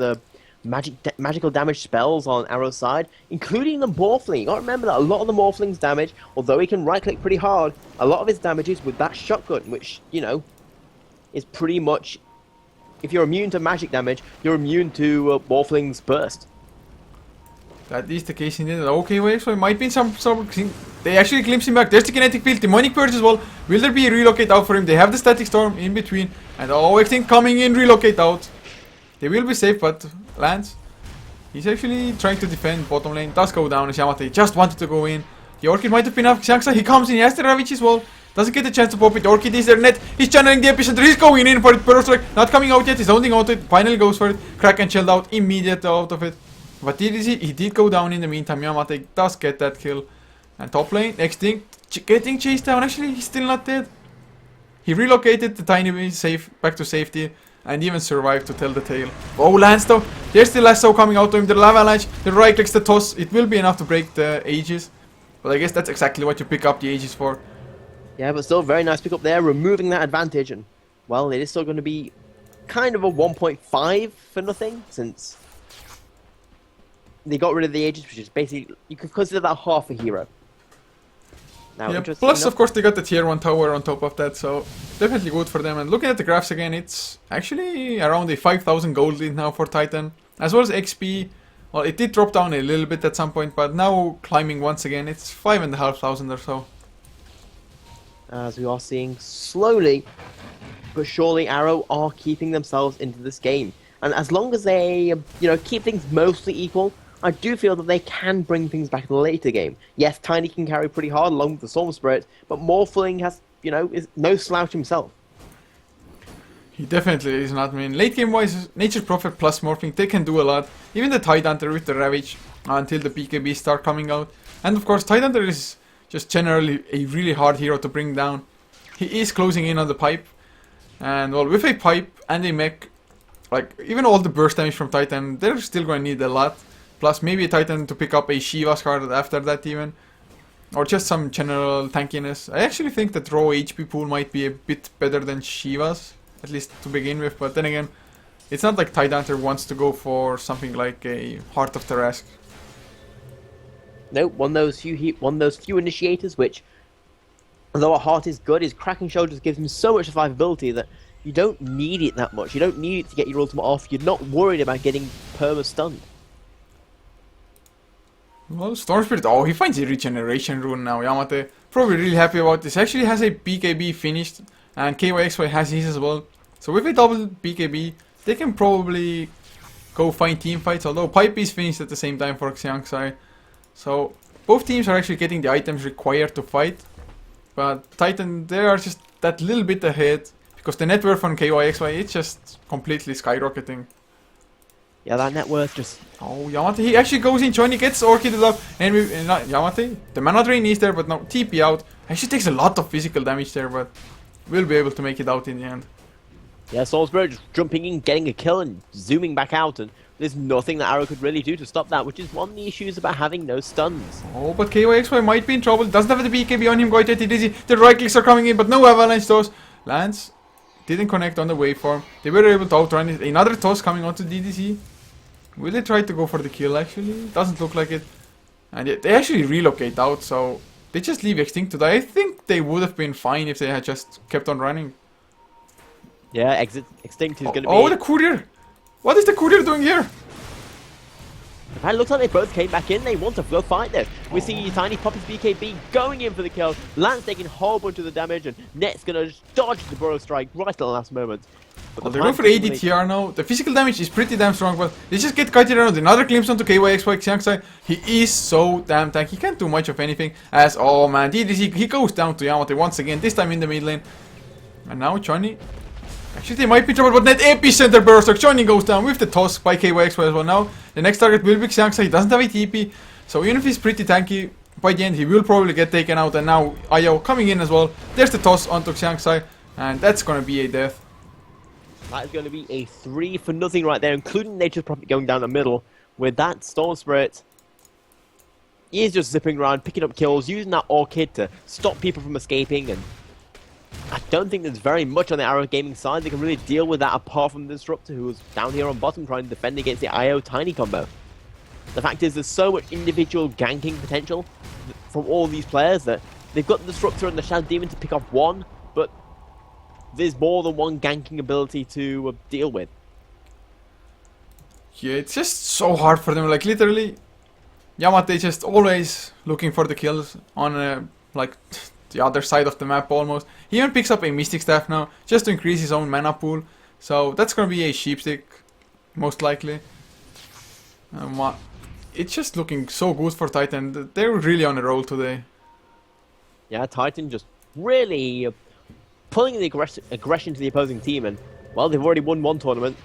magical damage spells on Arrow's side, including the Morphling. You gotta remember that a lot of the Morphling's damage, although he can right-click pretty hard, a lot of his damage is with that shotgun, which, you know, is pretty much... If you're immune to magic damage, you're immune to Morphling's burst. That is the case indeed. Okay, wait, so it might be some they actually glimpse him back. There's the kinetic field, demonic purge as well. Will there be a relocate out for him? They have the static storm in between, and oh, I think coming in, relocate out. They will be safe, but Lance, he's actually trying to defend bottom lane. Does go down as Yamate just wanted to go in. The Orchid might have been off Xiangsa. He comes in, he has the Ravage as well. Doesn't get a chance to pop it. Orchid is there, Net. He's channeling the epicenter. He's going in for it. Burrow Strike not coming out yet. He's holding out to it. Finally goes for it. Kraken chilled out immediately out of it. But he did go down in the meantime. Yamate does get that kill. And top lane, Extinct getting chased down. Actually, he's still not dead. He relocated the Tiny back to safety and even survived to tell the tale. Oh, Lance though. There's the lasso coming out to him. The lava avalanche. The right clicks, the toss. It will be enough to break the Aegis. But I guess that's exactly what you pick up the Aegis for. Yeah, but still very nice pick up there, removing that advantage. And, well, it is still going to be kind of a 1.5 for nothing, since they got rid of the Aegis, which is basically, you could consider that half a hero. Now, yeah, plus, of course, they got the tier 1 tower on top of that, so definitely good for them. And looking at the graphs again, it's actually around a 5,000 gold lead now for Titan. As well as XP, well, it did drop down a little bit at some point, but now climbing once again, it's 5,500 or so. As we are seeing slowly, but surely Arrow are keeping themselves into this game. And as long as they, keep things mostly equal, I do feel that they can bring things back in the later game. Yes, Tiny can carry pretty hard along with the Storm Spirit, but Morphling has, is no slouch himself. He definitely is not. I mean, late game wise, Nature's Prophet plus Morphling, they can do a lot. Even the Tidehunter with the Ravage until the BKB start coming out. And of course, Tidehunter is just generally a really hard hero to bring down. He is closing in on the pipe. And well, with a pipe and a mech, like even all the burst damage from Titan, they're still going to need a lot. Plus maybe a Titan to pick up a Shiva's card after that even. Or just some general tankiness. I actually think that raw HP pool might be a bit better than Shiva's. At least to begin with. But then again, it's not like Tidehunter wants to go for something like a Heart of Tarask. No, one of those few initiators which, although a heart is good, his cracking shoulders gives him so much survivability that You don't need it that much. You don't need it to get your ultimate off. You're not worried about getting perma-stunned. Well, Storm Spirit, oh, he finds a regeneration rune now. Yamate, probably really happy about this. Actually has a BKB finished, and KYXY has his as well. So with a double BKB, they can probably go find team fights, although Pipe is finished at the same time for Xiangsai. So both teams are actually getting the items required to fight. But Titan, they are just that little bit ahead, because the net worth on KYXY is just completely skyrocketing. Yeah, that net worth just... Oh, Yamate, he actually goes in, Johnny gets orchided up, and Yamate, the mana drain is there, but now TP out. Actually takes a lot of physical damage there, but will be able to make it out in the end. Yeah, Soulsbird just jumping in, getting a kill, and zooming back out, and there's nothing that Arrow could really do to stop that, which is one of the issues about having no stuns. Oh, but KYXY might be in trouble, doesn't have the BKB on him, quite yet dizzy. The right clicks are coming in, but no avalanche toss. Lance didn't connect on the waveform. They were able to outrun it. Another toss coming onto DDC. Will they try to go for the kill actually? Doesn't look like it. And they actually relocate out, so they just leave Extinct to die. I think they would have been fine if they had just kept on running. Yeah, Extinct is going to be... Oh, the courier! What is the courier doing here? It looks like they both came back in. They want to go fight this. We see Tiny Poppy's BKB going in for the kill. Lance taking a whole bunch of the damage, and Net's going to dodge the Burrow Strike right at the last moment. But they're going for ADTR now. The physical damage is pretty damn strong, but they just get kited around. Another glimpse onto KYXY Xiangsai. He is so damn tanky. He can't do much of anything. As, oh man, DDC, he goes down to Yamate once again, this time in the mid lane. And now Johnny. Actually, they might be trouble, but net epicenter Burrow Strike. Johnny goes down with the toss by KYXY as well. Now, the next target will be Xiangsai. He doesn't have a TP. So even if he's pretty tanky, by the end he will probably get taken out. And now Ayo coming in as well. There's the toss onto Xiangsai. And that's going to be a death. That is going to be a 3-0 right there, including Nature's Prophet going down the middle. With that, Storm Spirit is just zipping around, picking up kills, using that Orchid to stop people from escaping. And I don't think there's very much on the Arrow Gaming side that can really deal with that apart from the Disruptor, who's down here on bottom trying to defend against the IO Tiny combo. The fact is there's so much individual ganking potential from all these players that they've got the Disruptor and the Shadow Demon to pick off one, but there's more than one ganking ability to deal with. Yeah, it's just so hard for them. Like, literally, Yamate just always looking for the kills on, like, the other side of the map almost. He even picks up a Mystic Staff now, just to increase his own mana pool. So, that's gonna be a Sheepstick, most likely. It's just looking so good for Titan. They're really on a roll today. Yeah, Titan just really... pulling the aggression to the opposing team, and well, they've already won one tournament.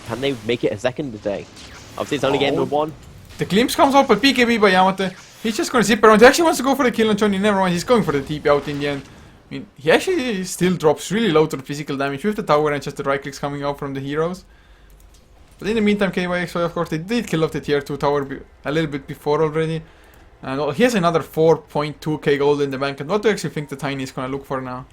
Can they make it a second today? Obviously, it's only game number one. The glimpse comes up, but BKB by Yamate. He's just gonna zip around. He actually wants to go for the kill on Johnny. Never mind, he's going for the TP out in the end. I mean, he actually still drops really low to the physical damage with the tower and just the right clicks coming out from the heroes. But in the meantime, KYXY, of course, they did kill off the tier 2 tower a little bit before already. And he has another 4.2k gold in the bank. And what do you actually think the Tiny is gonna look for now?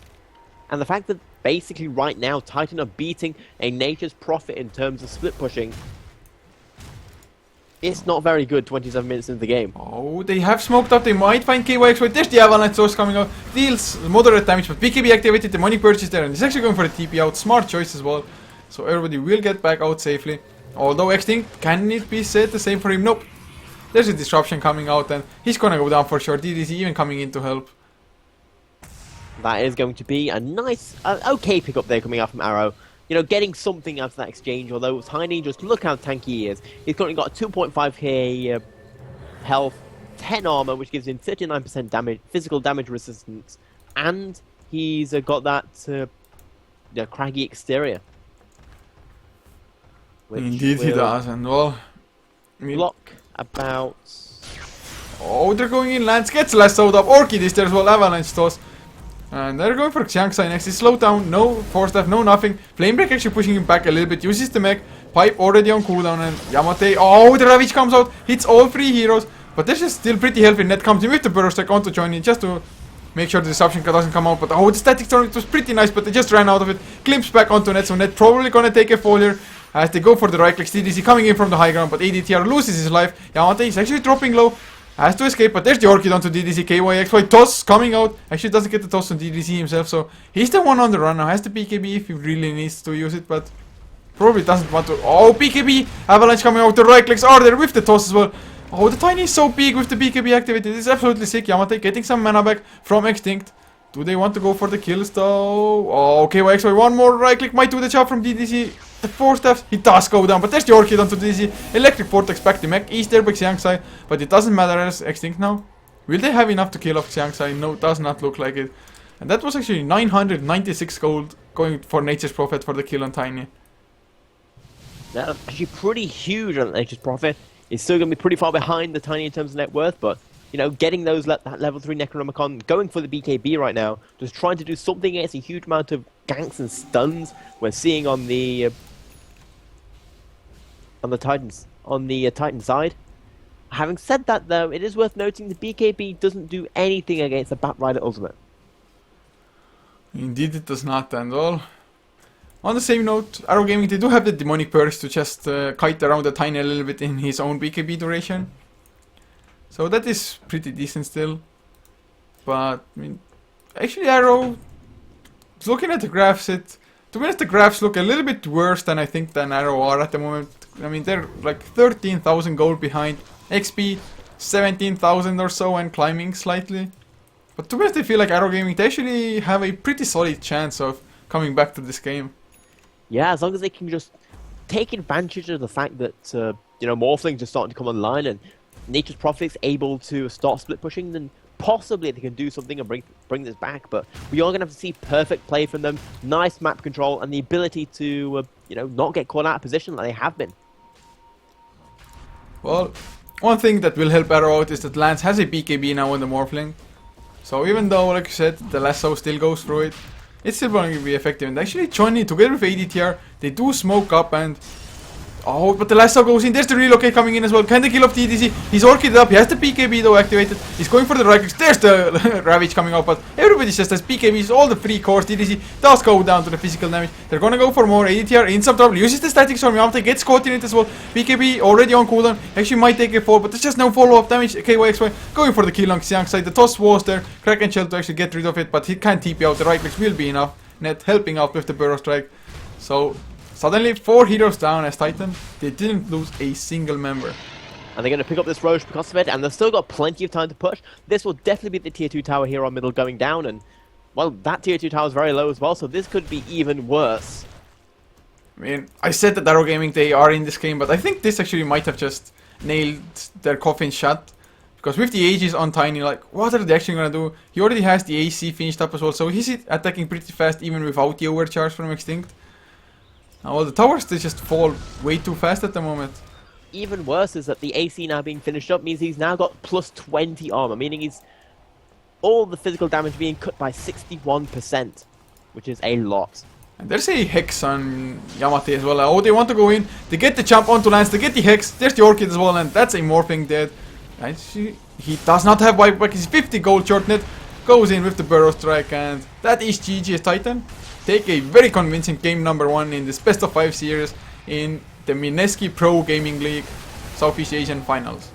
And the fact that basically right now Titan are beating a Nature's Prophet in terms of split pushing, it's not very good 27 minutes into the game. Oh, they have smoked up. They might find KYXY. There's the avalanche source coming out. Deals moderate damage, but BKB activated. The money purchase there, and he's actually going for the TP out. Smart choice as well. So everybody will get back out safely. Although Extinct, can it be said the same for him? Nope. There's a disruption coming out, and he's gonna go down for sure. DDC even coming in to help. That is going to be a nice, okay pickup there coming out from Arrow. You know, getting something out of that exchange, although Tiny, just look how tanky he is. He's currently got 2.5k health, 10 armor, which gives him 39% damage, physical damage resistance, and he's got that craggy exterior. Indeed he does, and well... I mean, block about... Oh, they're going in, Lance gets lassoed up, Orchid is there as well, avalanche toss. And they're going for Xiangsai next. He's slowed down, no force staff, no nothing. Flamebreak actually pushing him back a little bit, uses the mech. Pipe already on cooldown, and Yamate, oh, the Ravage comes out, hits all 3 heroes. But this is still pretty healthy. Net comes in with the Burrow Strike onto Johnny just to make sure the disruption doesn't come out. But oh, the static storm, it was pretty nice, but they just ran out of it. Glimpse back onto Net, so Net probably gonna take a fall here as they go for the right click. DDC coming in from the high ground, but ADTR loses his life. Yamate is actually dropping low. Has to escape, but there's the Orchid onto DDC. KYXY toss coming out. Actually doesn't get the toss on DDC himself, so he's the one on the run now. Has the BKB if he really needs to use it, but probably doesn't want to. Oh, BKB! Avalanche coming out. The right clicks are there with the toss as well. Oh, the Tiny is so big with the BKB activated. It's absolutely sick. Yamate getting some mana back from Extinct. Do they want to go for the kills though? Oh, KYXY, one more right click might do the job from DDC. The 4 steps, he does go down, but there's the Orchid onto DDC. Electric Vortex back to mech. He's there by Xiangsai, but it doesn't matter as Extinct now. Will they have enough to kill off Xiangsai? No, does not look like it. And that was actually 996 gold going for Nature's Prophet for the kill on Tiny. That's actually pretty huge on Nature's Prophet. It's still going to be pretty far behind the Tiny in terms of net worth, but you know, getting those that level 3 Necronomicon, going for the BKB right now, just trying to do something against a huge amount of ganks and stuns we're seeing on the Titan side. Having said that though, it is worth noting the BKB doesn't do anything against the Batrider Ultimate. Indeed it does not, and well, on the same note, Arrow Gaming, they do have the demonic perks to just kite around the Tiny a little bit in his own BKB duration. So that is pretty decent still. But, I mean, actually Arrow, looking at the graphs, to be honest, the graphs look a little bit worse than I think than Arrow are at the moment. I mean, they're like 13,000 gold behind. XP 17,000 or so and climbing slightly. But to be honest, I feel like Arrow Gaming, they actually have a pretty solid chance of coming back to this game. Yeah, as long as they can just take advantage of the fact that, you know, Morphlings are starting to come online and Nature's Prophet's able to start split pushing, then possibly they can do something and bring this back. But we are going to have to see perfect play from them, nice map control, and the ability to, you know, not get caught out of position like they have been. Well, one thing that will help Arrow out is that Lance has a BKB now on the Morphling. So even though, like you said, the lasso still goes through it, it's still going to be effective. And actually, Johnny, together with ADTR, they do smoke up and... Oh, but the lasso goes in. There's the relocate coming in as well. Can they kill off TDC? He's orchid up. He has the BKB though activated. He's going for the right clicks. There's the Ravage coming up. But everybody just has BKBs. All the free cores. TDC does go down to the physical damage. They're gonna go for more. ADTR in some trouble. Uses the static storm. Yamate gets caught in it as well. BKB already on cooldown. Actually might take a fall, but there's just no follow-up damage. KYXY going for the kill on Xiang side. The toss was there. Kraken Shell to actually get rid of it, but he can't TP out. The right clicks will be enough. Net helping out with the Burrow Strike. So suddenly 4 heroes down as Titan. They didn't lose a single member. And they're going to pick up this Roche because of it, and they've still got plenty of time to push. This will definitely be the tier 2 tower here on middle going down, and well, that tier 2 tower is very low as well, so this could be even worse. I mean, I said that Arrow Gaming, they are in this game, but I think this actually might have just nailed their coffin shut. Because with the Aegis on Tiny, like, what are they actually gonna do? He already has the AC finished up as well, so he's attacking pretty fast even without the overcharge from Extinct. Now, well, the towers, they just fall way too fast at the moment. Even worse is that the AC now being finished up means he's now got plus 20 armor, meaning he's all the physical damage being cut by 61%, which is a lot. And there's a Hex on Yamate as well. Oh, they want to go in. They get the jump onto Lance. They get the Hex. There's the Orchid as well, and that's a Morphling dead. Actually, he does not have wipe back. He's 50 gold short net. Goes in with the Burrow Strike, and that is GG as Titan. Take a very convincing game number 1 in this best of 5 series in the Mineski Pro Gaming League Southeast Asian Finals.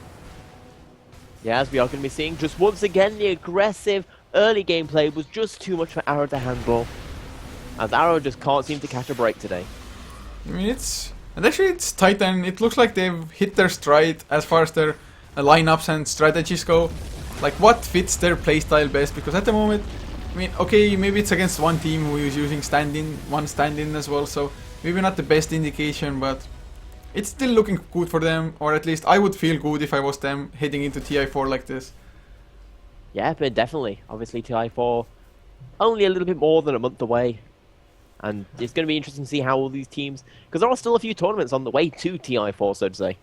Yeah, as we are going to be seeing, just once again, the aggressive early gameplay was just too much for Arrow to handle, as Arrow just can't seem to catch a break today. I mean, and actually it's Titan. It looks like they've hit their stride as far as their lineups and strategies go. Like, what fits their playstyle best, because at the moment, I mean, okay, maybe it's against one team who is using one stand-in as well, so maybe not the best indication, but it's still looking good for them, or at least I would feel good if I was them heading into TI4 like this. Yeah, but definitely. Obviously, TI4 only a little bit more than a month away, and it's going to be interesting to see how all these teams, because there are still a few tournaments on the way to TI4, so to say.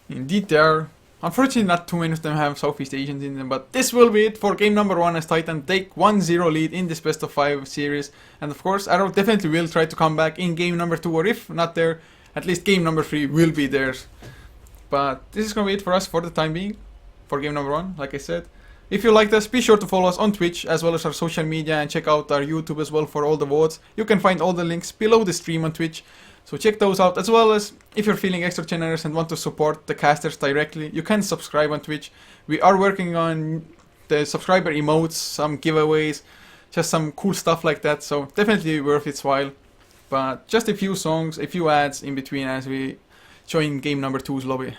Indeed, there are. Unfortunately, not too many of them have Southeast Asians in them, but this will be it for game number 1 as Titan take 1-0 lead in this best of 5 series. And of course, Arrow definitely will try to come back in game number 2, or if not there, at least game number 3 will be theirs. But this is going to be it for us for the time being, for game number 1, like I said. If you liked us, be sure to follow us on Twitch as well as our social media, and check out our YouTube as well for all the VODs. You can find all the links below the stream on Twitch. So check those out, as well as if you're feeling extra generous and want to support the casters directly, you can subscribe on Twitch. We are working on the subscriber emotes, some giveaways, just some cool stuff like that, so definitely worth its while. But just a few songs, a few ads in between as we join game number 2's lobby.